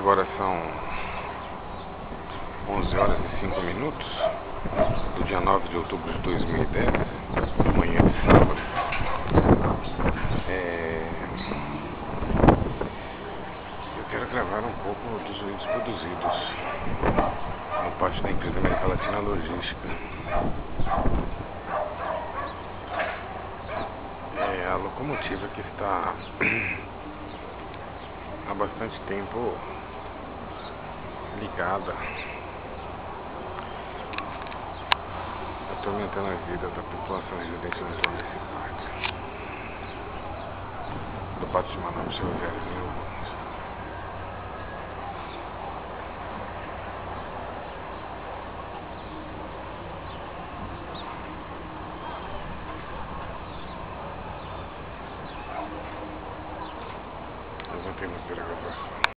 Agora são 11 horas e 5 minutos do dia 9 de outubro de 2010, de manhã de sábado. Eu quero gravar um pouco dos vídeos produzidos no pátio da empresa América Latina Logística. A locomotiva que está há bastante tempo ligada, atormentando a vida da população residente no entorno desse pátio, do pátio de Manaus Ferroviários em Urbanos. Nós não temos gravação.